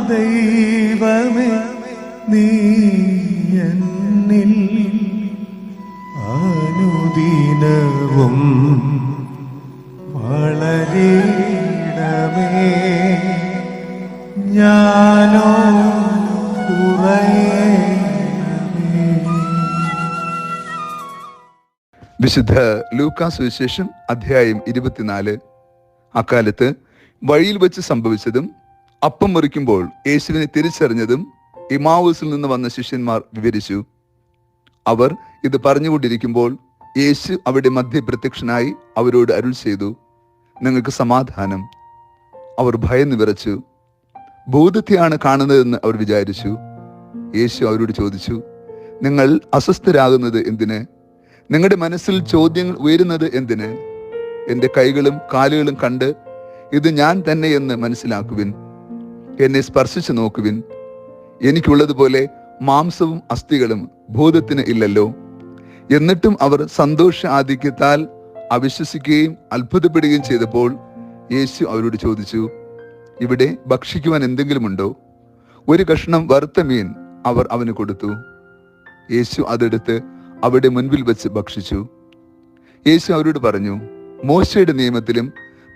ദൈവമേ നീ എന്നിൽ അനുദിനവും വളരണമേ, ഞാനോ കുറയണമേ. വിശുദ്ധ ലൂക്കാ സുവിശേഷം അധ്യായം 24. അക്കാലത്ത് വഴിയിൽ വെച്ച് സംഭവിച്ചതും അപ്പം മുറിക്കുമ്പോൾ യേശുവിനെ തിരിച്ചറിഞ്ഞതും ഇമ്മാവൂസിൽ നിന്ന് വന്ന ശിഷ്യന്മാർ വിവരിച്ചു. അവർ ഇത് പറഞ്ഞുകൊണ്ടിരിക്കുമ്പോൾ യേശു അവിടെ മധ്യ പ്രത്യക്ഷനായി അവരോട് അരുൾ ചെയ്തു, നിങ്ങൾക്ക് സമാധാനം. അവർ ഭയന്ന് വിറച്ചു. ഭൂതത്തെയാണ് കാണുന്നതെന്ന് അവർ വിചാരിച്ചു. യേശു അവരോട് ചോദിച്ചു, നിങ്ങൾ അസ്വസ്ഥരാകുന്നത് എന്തിന്? നിങ്ങളുടെ മനസ്സിൽ ചോദ്യങ്ങൾ ഉയരുന്നത് എന്തിന്? എൻ്റെ കൈകളും കാലുകളും കണ്ട് ഇത് ഞാൻ തന്നെ എന്ന് മനസ്സിലാക്കുവിൻ. എന്നെ സ്പർശിച്ചു നോക്കുവിൻ. എനിക്കുള്ളതുപോലെ മാംസവും അസ്ഥികളും ഭൂതത്തിന് ഇല്ലല്ലോ. എന്നിട്ടും അവർ സന്തോഷ ആധിക്യത്താൽ അവിശ്വസിക്കുകയും അത്ഭുതപ്പെടുകയും ചെയ്തപ്പോൾ യേശു അവരോട് ചോദിച്ചു, ഇവിടെ ഭക്ഷിക്കുവാൻ എന്തെങ്കിലുമുണ്ടോ? ഒരു കഷ്ണം വറുത്ത മീൻ അവർ അവന് കൊടുത്തു. യേശു അതെടുത്ത് അവിടെ മുൻപിൽ വെച്ച് ഭക്ഷിച്ചു. യേശു അവരോട് പറഞ്ഞു, മോശയുടെ നിയമത്തിലും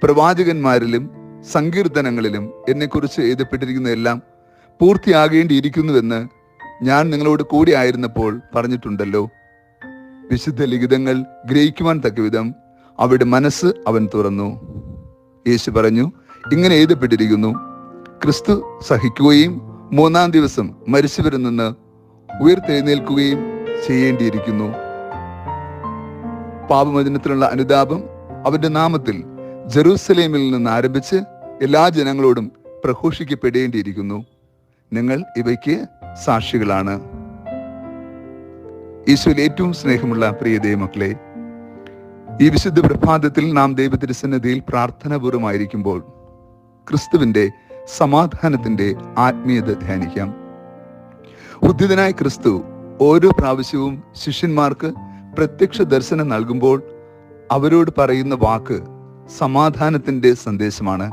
പ്രവാചകന്മാരിലും സങ്കീർത്തനങ്ങളിലും എന്നെക്കുറിച്ച് എഴുതപ്പെട്ടിരിക്കുന്നതെല്ലാം പൂർത്തിയാകേണ്ടിയിരിക്കുന്നുവെന്ന് ഞാൻ നിങ്ങളോട് കൂടി ആയിരുന്നപ്പോൾ പറഞ്ഞിട്ടുണ്ടല്ലോ. വിശുദ്ധ ലിഖിതങ്ങൾ ഗ്രഹിക്കുവാൻ തക്കവിധം അവരുടെ മനസ്സ് അവൻ തുറന്നു. യേശു പറഞ്ഞു, ഇങ്ങനെ എഴുതപ്പെട്ടിരിക്കുന്നു, ക്രിസ്തു സഹിക്കുകയും 3-ാം ദിവസം മരിച്ചവരിൽ നിന്ന് ഉയർത്തെഴുന്നേൽക്കുകയും ചെയ്യേണ്ടിയിരിക്കുന്നു. പാപമോചനത്തിനുള്ള അനുതാപം അവന്റെ നാമത്തിൽ ജെറൂസലേമിൽ നിന്ന് ആരംഭിച്ച് എല്ലാ ജനങ്ങളോടും പ്രഘോഷിക്കപ്പെടേണ്ടിയിരിക്കുന്നു. നിങ്ങൾ ഇവയ്ക്ക് സാക്ഷികളാണ്. ഈശോയിൽ ഏറ്റവും സ്നേഹമുള്ള പ്രിയ ദൈവമക്കളെ, ഈ വിശുദ്ധ പ്രഭാതത്തിൽ നാം ദൈവതിരുസന്നിധിയിൽ പ്രാർത്ഥനാപൂർവമായിരിക്കുമ്പോൾ ക്രിസ്തുവിന്റെ സമാധാനത്തിന്റെ ആത്മീയത ധ്യാനിക്കാം. ഉദ്ധിതനായ ക്രിസ്തു ഓരോ പ്രാവശ്യവും ശിഷ്യന്മാർക്ക് പ്രത്യക്ഷ ദർശനം നൽകുമ്പോൾ അവരോട് പറയുന്ന വാക്ക് സമാധാനത്തിന്റെ സന്ദേശമാണ്.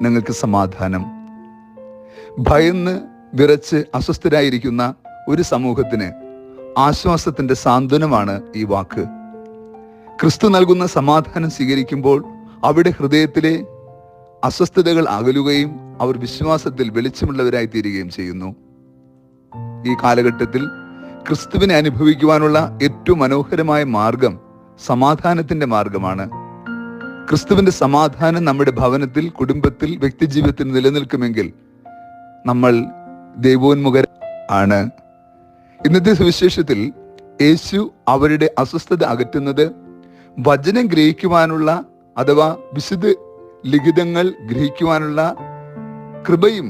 നിങ്ങൾക്ക് സമാധാനം. ഭയന്ന് വിറച്ച് അസ്വസ്ഥരായിരിക്കുന്ന ഒരു സമൂഹത്തിന് ആശ്വാസത്തിന്റെ സാന്ത്വനമാണ് ഈ വാക്ക്. ക്രിസ്തു നൽകുന്ന സമാധാനം സ്വീകരിക്കുമ്പോൾ അവിടെ ഹൃദയത്തിലെ അസ്വസ്ഥതകൾ അകലുകയും അവർ വിശ്വാസത്തിൽ വെളിച്ചമുള്ളവരായി തീരുകയും ചെയ്യുന്നു. ഈ കാലഘട്ടത്തിൽ ക്രിസ്തുവിനെ അനുഭവിക്കുവാനുള്ള ഏറ്റവും മനോഹരമായ മാർഗം സമാധാനത്തിന്റെ മാർഗമാണ്. ക്രിസ്തുവിന്റെ സമാധാനം നമ്മുടെ ഭവനത്തിൽ, കുടുംബത്തിൽ, വ്യക്തിജീവിതത്തിൽ നിലനിൽക്കുമെങ്കിൽ നമ്മൾ ദൈവോന്മുഖർ ആണ്. ഇന്നത്തെ സുവിശേഷത്തിൽ യേശു അവരുടെ അസ്വസ്ഥത അകറ്റുന്നത് വചനം ഗ്രഹിക്കുവാനുള്ള അഥവാ വിശുദ്ധ ലിഖിതങ്ങൾ ഗ്രഹിക്കുവാനുള്ള കൃപയും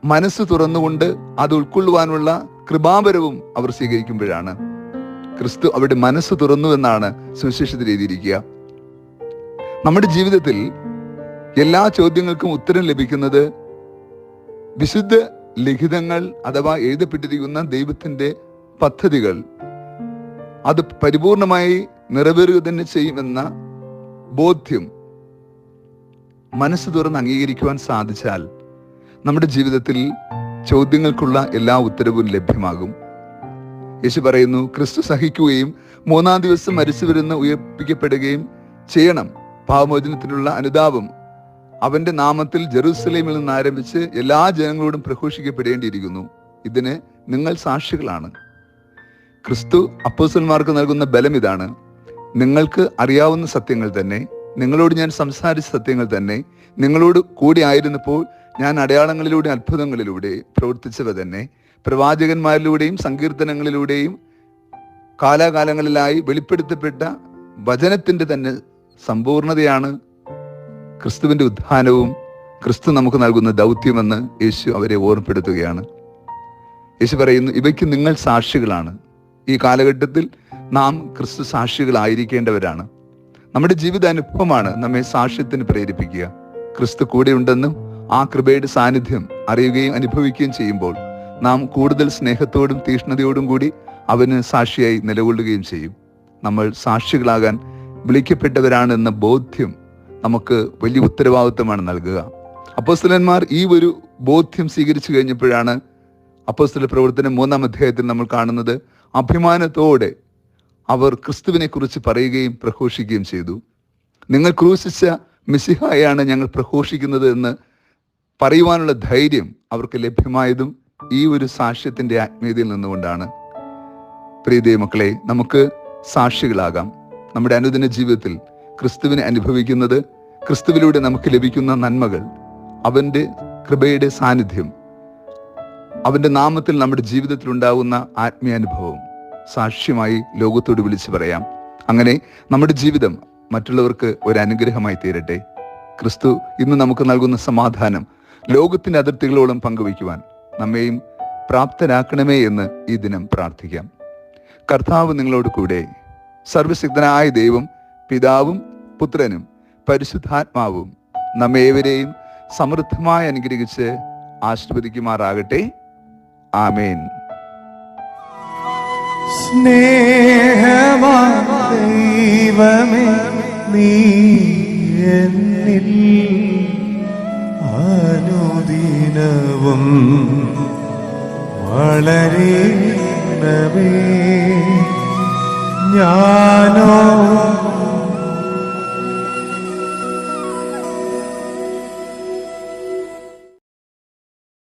മനസ്സ് തുറന്നുകൊണ്ട് അത് ഉൾക്കൊള്ളുവാനുള്ള കൃപാവരവും അവർ സ്വീകരിക്കുമ്പോഴാണ്. ക്രിസ്തു അവരുടെ മനസ്സ് തുറന്നു എന്നാണ് സുവിശേഷത്തിൽ എഴുതിയിരിക്കുക. നമ്മുടെ ജീവിതത്തിൽ എല്ലാ ചോദ്യങ്ങൾക്കും ഉത്തരം ലഭിക്കുന്നത് വിശുദ്ധ ലിഖിതങ്ങൾ അഥവാ എഴുതപ്പെട്ടിരിക്കുന്ന ദൈവത്തിന്റെ പദ്ധതികൾ അത് പരിപൂർണമായി നിറവേറുക തന്നെ ചെയ്യുമെന്ന ബോധ്യം മനസ്സ് തുറന്ന് അംഗീകരിക്കുവാൻ സാധിച്ചാൽ നമ്മുടെ ജീവിതത്തിൽ ചോദ്യങ്ങൾക്കുള്ള എല്ലാ ഉത്തരവും ലഭ്യമാകും. യേശു പറയുന്നു, ക്രിസ്തു സഹിക്കുകയും 3-ാം ദിവസം മരിച്ചവരിൽ ഉയർപ്പിക്കപ്പെടുകയും ചെയ്യണം. പാപമോചനത്തിനുള്ള അനുതാപം അവന്റെ നാമത്തിൽ ജെറൂസലേമിൽ നിന്ന് ആരംഭിച്ച് എല്ലാ ജനങ്ങളോടും പ്രഘോഷിക്കപ്പെടേണ്ടിയിരിക്കുന്നു. ഇതിന് നിങ്ങൾ സാക്ഷികളാണ്. ക്രിസ്തു അപ്പോസ്തലന്മാർക്ക് നൽകുന്ന ബലം ഇതാണ്. നിങ്ങൾക്ക് അറിയാവുന്ന സത്യങ്ങൾ തന്നെ, നിങ്ങളോട് ഞാൻ സംസാരിച്ച സത്യങ്ങൾ തന്നെ, നിങ്ങളോട് കൂടി ആയിരുന്നപ്പോൾ ഞാൻ അടയാളങ്ങളിലൂടെ അത്ഭുതങ്ങളിലൂടെ പ്രവർത്തിച്ചവ തന്നെ, പ്രവാചകന്മാരിലൂടെയും സങ്കീർത്തനങ്ങളിലൂടെയും കാലാകാലങ്ങളിലായി വെളിപ്പെടുത്തപ്പെട്ട വചനത്തിന്റെ തന്നെ സമ്പൂർണതയാണ് ക്രിസ്തുവിന്റെ ഉത്ഥാനവും ക്രിസ്തു നമുക്ക് നൽകുന്ന ദൗത്യമെന്ന് യേശു അവരെ ഓർമ്മപ്പെടുത്തുകയാണ്. യേശു പറയുന്നു, ഇവയ്ക്ക് നിങ്ങൾ സാക്ഷികളാണ്. ഈ കാലഘട്ടത്തിൽ നാം ക്രിസ്തു സാക്ഷികളായിരിക്കേണ്ടവരാണ്. നമ്മുടെ ജീവിത അനുഭവമാണ് നമ്മെ സാക്ഷ്യത്തിന് പ്രേരിപ്പിക്കുക. ക്രിസ്തു കൂടെയുണ്ടെന്നും ആ കൃപയുടെ സാന്നിധ്യം അറിയുകയും അനുഭവിക്കുകയും ചെയ്യുമ്പോൾ നാം കൂടുതൽ സ്നേഹത്തോടും തീഷ്ണതയോടും കൂടി അവന് സാക്ഷിയായി നിലകൊള്ളുകയും ചെയ്യും. നമ്മൾ സാക്ഷികളാകാൻ വിളിക്കപ്പെട്ടവരാണെന്ന ബോധ്യം നമുക്ക് വലിയ ഉത്തരവാദിത്വമാണ് നൽകുക. അപ്പോസ്തലന്മാർ ഈ ഒരു ബോധ്യം സ്വീകരിച്ചു കഴിഞ്ഞപ്പോഴാണ് അപ്പോസ്തല പ്രവർത്തനം 3-ാം അധ്യായത്തിൽ നമ്മൾ കാണുന്നത് അഭിമാനത്തോടെ അവർ ക്രിസ്തുവിനെ കുറിച്ച് പറയുകയും പ്രഘോഷിക്കുകയും ചെയ്തു. നിങ്ങൾ ക്രൂശിച്ച മിശിഹായാണ് ഞങ്ങൾ പ്രഘോഷിക്കുന്നത് എന്ന് പറയുവാനുള്ള ധൈര്യം അവർക്ക് ലഭ്യമായതും ഈ ഒരു സാക്ഷ്യത്തിന്റെ ആത്മീയതയിൽ നിന്നുകൊണ്ടാണ്. പ്രിയ ദൈവമക്കളെ, നമുക്ക് സാക്ഷികളാകാം. നമ്മുടെ അനുദിന ജീവിതത്തിൽ ക്രിസ്തുവിനെ അനുഭവിക്കുന്നത്, ക്രിസ്തുവിലൂടെ നമുക്ക് ലഭിക്കുന്ന നന്മകൾ, അവന്റെ കൃപയുടെ സാന്നിധ്യം, അവന്റെ നാമത്തിൽ നമ്മുടെ ജീവിതത്തിൽ ഉണ്ടാകുന്ന ആത്മീയാനുഭവം സാക്ഷ്യമായി ലോകത്തോട് വിളിച്ചു പറയാം. അങ്ങനെ നമ്മുടെ ജീവിതം മറ്റുള്ളവർക്ക് ഒരു അനുഗ്രഹമായി തീരട്ടെ. ക്രിസ്തു ഇന്ന് നമുക്ക് നൽകുന്ന സമാധാനം ലോകത്തിന്റെ അതിർത്തികളോളം പങ്കുവയ്ക്കുവാൻ നമ്മെയും പ്രാപ്തരാക്കണമേ എന്ന് ഈ ദിനം പ്രാർത്ഥിക്കാം. കർത്താവ് നിങ്ങളോട് കൂടെ. സർവശക്തനായ ദൈവം പിതാവും പുത്രനും പരിശുദ്ധാത്മാവും നമ്മേവരെയും സമൃദ്ധമായി അനുഗ്രഹിച്ച് ആശീർവദിക്കുമാറാകട്ടെ. ആമേൻ. സ്നേഹവാൻ ദൈവമേ, നീ എന്നിൽ അനുദിനവും വളരണമേ. ഞാനോ